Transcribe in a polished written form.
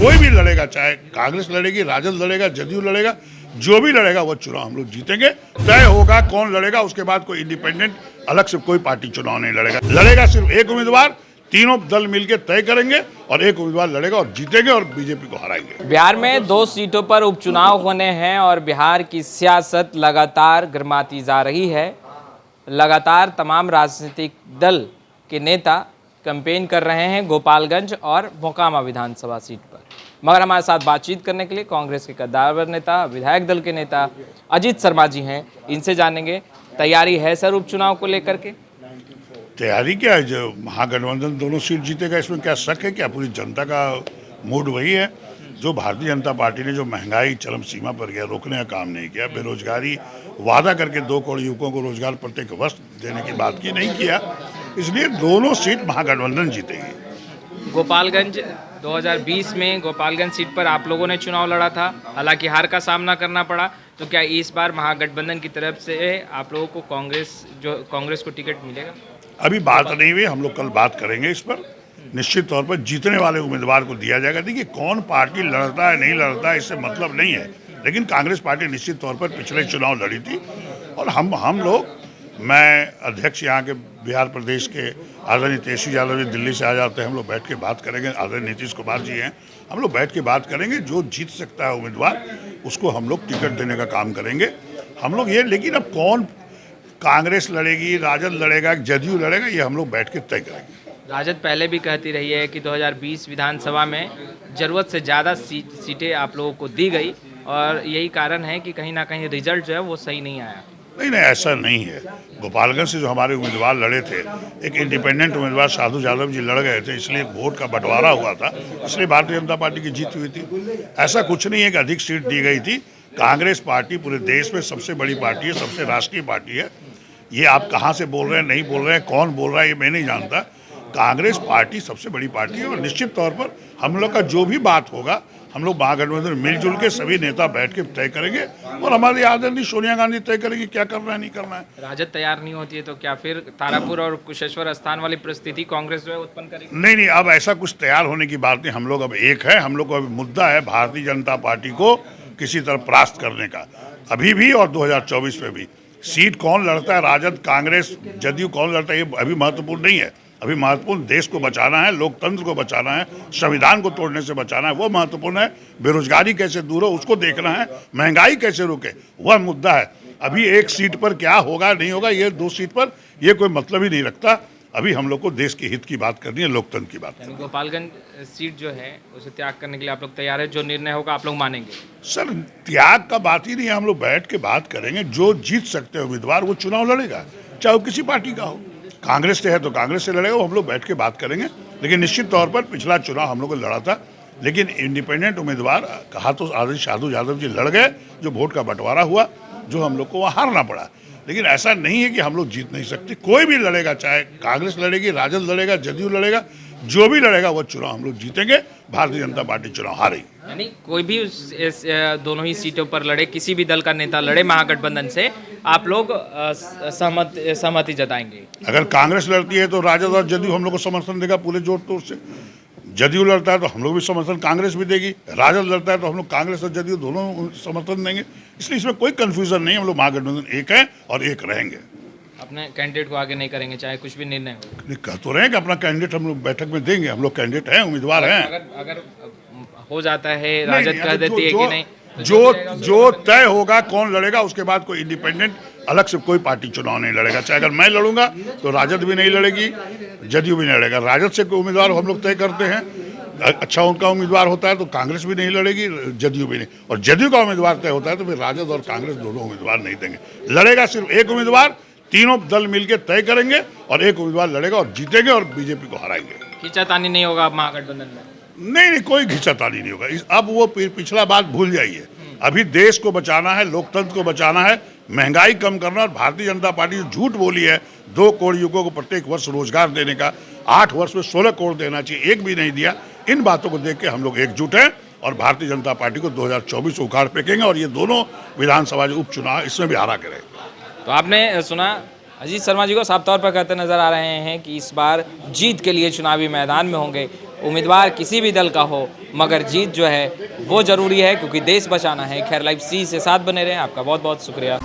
कोई भी लड़ेगा, चाहे कांग्रेस लड़ेगी, राजद लड़ेगा, जदयू लड़ेगा, जो भी लड़ेगा वो चुनाव हम लोग जीतेंगे। तय होगा कौन लड़ेगा, उसके बाद कोई इंडिपेंडेंट अलग से कोई पार्टी चुनाव नहीं लड़ेगा। लड़ेगा सिर्फ एक उम्मीदवार, तीनों दल मिलकर तय करेंगे और एक उम्मीदवार लड़ेगा और जीतेंगे और बीजेपी को हराएंगे। बिहार में 2 सीटों पर उपचुनाव होने हैं और बिहार की सियासत लगातार गर्माती जा रही है। लगातार तमाम राजनीतिक दल के नेता कैंपेन कर रहे हैं गोपालगंज और मोकामा विधानसभा सीट पर। मगर हमारे साथ बातचीत करने के लिए कांग्रेस के कद्दावर नेता, विधायक दल के नेता अजीत शर्मा जी हैं। इनसे जानेंगे तैयारी है सर उपचुनाव को लेकर के? तैयारी क्या है, जो महागठबंधन दोनों सीट जीतेगा इसमें क्या शक है? क्या पूरी जनता का मूड वही है? जो भारतीय जनता पार्टी ने जो महंगाई चरम सीमा पर गया, रोकने का काम नहीं किया, बेरोजगारी वादा करके 2 करोड़ युवकों को रोजगार प्रत्येक वर्ष देने की बात की, नहीं किया, इसलिए दोनों सीट महागठबंधन जीतेगी। गोपालगंज 2020 में गोपालगंज सीट पर आप लोगों ने चुनाव लड़ा था, हालांकि हार का सामना करना पड़ा। तो क्या इस बार महागठबंधन की तरफ से आप लोगों को कांग्रेस को टिकट मिलेगा? अभी बात नहीं हुई, हम लोग कल बात करेंगे इस पर। निश्चित तौर पर जीतने वाले उम्मीदवार को दिया जाएगा। देखिए, कौन पार्टी लड़ता है नहीं लड़ता है इससे मतलब नहीं है, लेकिन कांग्रेस पार्टी निश्चित तौर पर पिछले चुनाव लड़ी थी और हम लोग, मैं अध्यक्ष यहाँ के बिहार प्रदेश के आदरणीय तेजस्वी यादव जी दिल्ली से आ जाते हैं, हम लोग बैठ के बात करेंगे। आदरणीय नीतीश कुमार जी हैं, हम लोग बैठ के बात करेंगे। जो जीत सकता है उम्मीदवार उसको हम लोग टिकट देने का काम करेंगे हम लोग ये। लेकिन अब कौन कांग्रेस लड़ेगी, राजद लड़ेगा, जदयू लड़ेगा, ये हम लोग बैठ के तय करेंगे। राजद पहले भी कहती रही है कि 2020 विधानसभा में ज़रूरत से ज़्यादा सीटें आप लोगों को दी गई और यही कारण है कि कहीं ना कहीं रिजल्ट जो है वो सही नहीं आया। नहीं, ऐसा नहीं है। गोपालगंज से जो हमारे उम्मीदवार लड़े थे, एक इंडिपेंडेंट उम्मीदवार साधु यादव जी लड़ गए थे, इसलिए वोट का बंटवारा हुआ था, इसलिए भारतीय जनता पार्टी की जीत हुई थी। ऐसा कुछ नहीं है कि अधिक सीट दी गई थी। कांग्रेस पार्टी पूरे देश में सबसे बड़ी पार्टी है, सबसे राष्ट्रीय पार्टी है। ये आप कहाँ से बोल रहे हैं, नहीं बोल रहे हैं, कौन बोल रहा है, ये मैं नहीं जानता। कांग्रेस पार्टी सबसे बड़ी पार्टी है और निश्चित तौर पर हम लोग का जो भी बात होगा, हम लोग महागठबंधन मिलजुल के सभी नेता बैठ के तय करेंगे और हमारी आदरणीय सोनिया गांधी तय करेंगी क्या करना है, नहीं करना है। राजद तैयार नहीं होती है तो क्या फिर तारापुर और कुशेश्वर स्थान वाली परिस्थिति कांग्रेस जो है उत्पन्न करेगी? नहीं, अब ऐसा कुछ तैयार होने की बात नहीं। हम लोग अब एक है, हम लोग को अभी मुद्दा है भारतीय जनता पार्टी को किसी तरह परास्त करने का, अभी भी और 2024 में भी। सीट कौन लड़ता है, राजद, कांग्रेस, जदयू कौन लड़ता है, ये अभी महत्वपूर्ण नहीं है। अभी महत्वपूर्ण देश को बचाना है, लोकतंत्र को बचाना है, संविधान को तोड़ने से बचाना है, वो महत्वपूर्ण है। बेरोजगारी कैसे दूर हो उसको देखना है, महंगाई कैसे रुके वह मुद्दा है। अभी एक सीट पर क्या होगा नहीं होगा, ये 2 सीट पर ये कोई मतलब ही नहीं रखता। अभी हम लोग को देश के हित की बात करनी है, लोकतंत्र की बात करनी है। गोपालगंज सीट जो है उसे त्याग करने के लिए आप लोग तैयार है? जो निर्णय होगा आप लोग मानेंगे? सर, त्याग का बात ही नहीं है, हम लोग बैठ के बात करेंगे। जो जीत सकते हैं उम्मीदवार वो चुनाव लड़ेगा, चाहे वो किसी पार्टी का हो। कांग्रेस से है तो कांग्रेस से लड़ेगा, वो हम लोग बैठ के बात करेंगे। लेकिन निश्चित तौर पर पिछला चुनाव हम लोग को लड़ा था, लेकिन इंडिपेंडेंट उम्मीदवार कहा तो आदरणीय साधु यादव जी लड़ गए, जो वोट का बंटवारा हुआ, जो हम लोग को वहाँ हारना पड़ा। लेकिन ऐसा नहीं है कि हम लोग जीत नहीं सकते। कोई भी लड़ेगा, चाहे कांग्रेस लड़ेगी, राजद लड़ेगा, जदयू लड़ेगा, जो भी लड़ेगा वो चुनाव हम लोग जीतेंगे। भारतीय जनता पार्टी चुनाव हारेगी। यानी कोई भी दोनों ही सीटों पर लड़े, किसी भी दल का नेता लड़े महागठबंधन से, आप लोग सहमति जताएंगे? अगर कांग्रेस लड़ती है तो राजद और जदयू हम लोग को समर्थन देगा पूरे जोर तोड़ से। जदयू लड़ता है तो हम लोग भी समर्थन कांग्रेस भी देगी। राजद लड़ता है तो हम लोग कांग्रेस और जदयू दोनों समर्थन देंगे। इसलिए इसमें कोई कंफ्यूजन नहीं, हम लोग महागठबंधन एक है और एक रहेंगे। अपने कैंडिडेट को आगे नहीं करेंगे चाहे कुछ भी निर्णय हो? कह तो रहे हैं कि अपना कैंडिडेट हम लोग बैठक में देंगे। हम लोग कैंडिडेट हैं, उम्मीदवार हैं। अगर हो जाता है, राजद कह देती है कि नहीं, जो तय होगा कौन लड़ेगा, उसके बाद कोई इंडिपेंडेंट अलग से कोई पार्टी चुनाव नहीं लड़ेगा। चाहे अगर मैं लड़ूंगा तो राजद भी नहीं लड़ेगी, जदयू भी नहीं लड़ेगा। राजद से कोई उम्मीदवार हम लोग तय करते हैं, अच्छा उनका उम्मीदवार होता है तो कांग्रेस भी नहीं लड़ेगी, जदयू भी नहीं। और जदयू का उम्मीदवार तय होता है तो फिर राजद और कांग्रेस दोनों उम्मीदवार नहीं देंगे। लड़ेगा सिर्फ एक उम्मीदवार, तीनों दल मिलकर तय करेंगे और एक उम्मीदवार लड़ेगा और जीतेंगे और बीजेपी को हराएंगे। खींचातानी नहीं होगा महागठबंधन में? नहीं, कोई घिंचातानी नहीं होगा। अब वो पिछला बात भूल जाइए। अभी देश को बचाना है, लोकतंत्र को बचाना है, महंगाई कम करना। और भारतीय जनता पार्टी जो झूठ बोली है 2 करोड़ युवकों को प्रत्येक वर्ष रोजगार देने का, 8 वर्ष में 16 करोड़ देना चाहिए, एक भी नहीं दिया। इन बातों को देख के हम लोग एकजुट हैं और भारतीय जनता पार्टी को 2024 उखाड़ फेंकेंगे और ये दोनों विधानसभा जो उपचुनाव इसमें भी हारा करेंगे। तो आपने सुना, अजीत शर्मा जी को साफ तौर पर कहते नजर आ रहे हैं कि इस बार जीत के लिए चुनावी मैदान में होंगे। उम्मीदवार किसी भी दल का हो, मगर जीत जो है वो ज़रूरी है, क्योंकि देश बचाना है। खैर लाइव C से साथ बने रहें। आपका बहुत बहुत शुक्रिया।